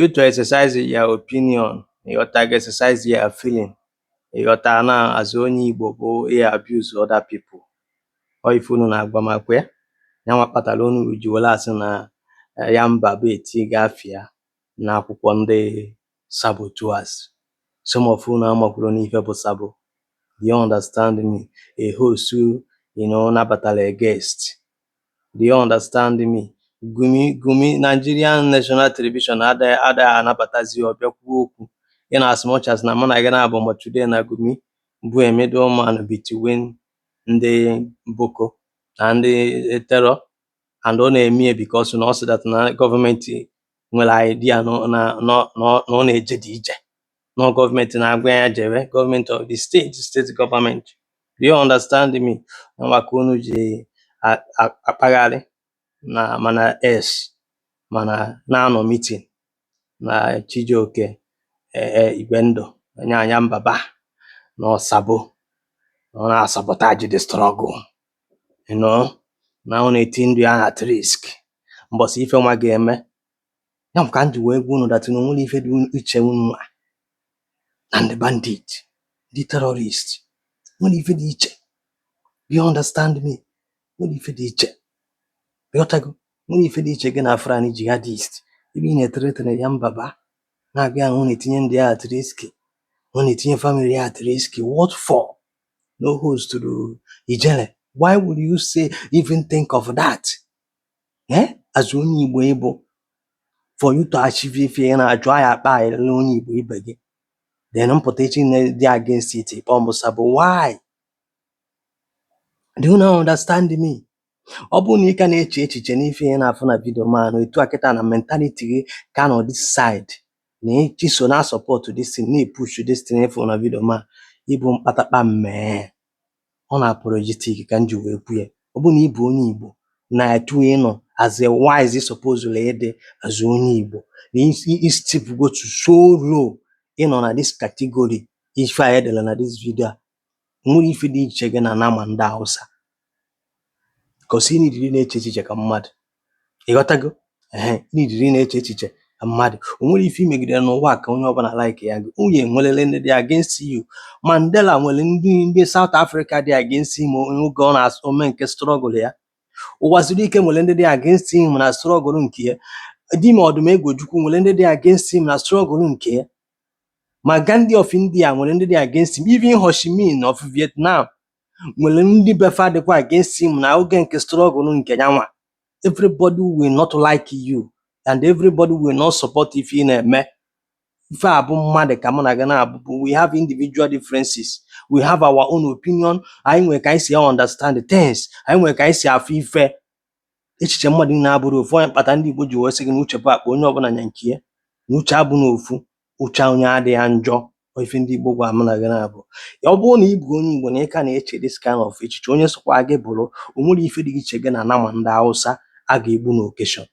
you to exercise your opinion, you to exercise your feeling. You na as onye Igbo bụ abuse other people. Or if unu na-agwa m akwa ya nwa kpatara unu ji were asị na Yanbaba etiga afịa n'akwụkwọ ndị saboteurs. Some of unu amakwuru n'ife bụ Sabo. Do you understand me? A host who, nabatara a guest. Do you understand me? Gumi Nigerian National Television ada anabatazi ọbịa kwuo okwu. In as much as na mana gana abụ ma today na Gumi bụ a middleman between ndị Boko and the terror, and ọ na-eme because na also that na gọọmenti nwere idea no na-eje dị ije. No government na-agwa ya jebe, government of the state government. Do you understand me? Maka unu ji akpagharị na mana mana na-anọ meeting na Chijioke Igwendo Yanbaba no Sabo na sabotage the struggle. Na eti ndụ ya at risk. Mbọsị ife nwa ga-eme ya ka m ji wee gwa unu that na onwere ife dị iche unu and the bandit, the terrorist. Nwere ife dị iche. Do you understand me? Nwere ife dị iche. Nwere ife dị iche gị na Fulani jihadist. Ebe ị na-eterete na Yanbaba na-abịa ahụ na-etinye ndị ya at risk. Ọ na-etinye family ya at risk. What for? No host to the Ijele. Why would you even think of that? As onye Igbo Igbo, for you to achieve if you na-ajụ ya akpa onye Igbo ibe gị, then I'm putting there against it. Sabo. Why? Do you not understand me? Ọ bụ na ị ka na-eche echiche n'ife ihe na-afụ na vidio man, etu akịta na mentality gị ka nọ this side na echi so na support this thing, na-epush this thing for na vidio man, ịbụ mkpatakpa mmee. Ọ na-apologetic ka nji wee kwu ya. Ọ bụ na ịbụ onye Igbo na etu ịnọ as a wise supposedly ịdị as onye Igbo, na step go to so low ịnọ na this category ife a edela na this video. Nwere ife dị iche gị na nama ndị Hausa because ị nidiri na-eche echiche ka mmadụ. Ịghọtago? Nidiri na-eche echiche ka mmadụ. O nwere ife imegidere n'ụwa ka onye ọbụla like ya gị. Onye nwelele ndị dị against you. Mandela nwere ndị South Africa dị against him oge ọ na-ome nke struggle ya. Ụwa siri ike nwere ndị dị against him na struggle nke ya. Dime Ọdụm Egwuchukwu nwere ndị dị against him na struggle nke ya. Ma Gandhi of India nwere ndị dị against him. Even Ho Chi Minh of Vietnam nwere ndị befa dịkwa against him na oge nke struggle nke yanwa. Everybody will not like you and everybody will not support if ị na-eme. Ife abụ mmadụ ka mụ na gị na-abụ. We have individual differences. We have our own opinion. Anyị nwere ka anyị si understand things. Anyị nwere ka anyị si afụ ife. Echiche mmadụ na-abụrụ ofu. Onye mkpata ndị Igbo ji wee sị gị n'uche bụ akpa onye ọbụla nya nke ya. N'uche abụ n'ofu. Uche onye adịghị njọ. Ife ndị Igbo gwa mụ na gị na-abụ. Ọ bụrụ na ị bụ onye Igbo na ị ka na-eche this kind of echiche, onye sokwa gị bụrụ, o nwere ife dị iche gị na nama ndị Hausa a ga-egbu n'okeshọn.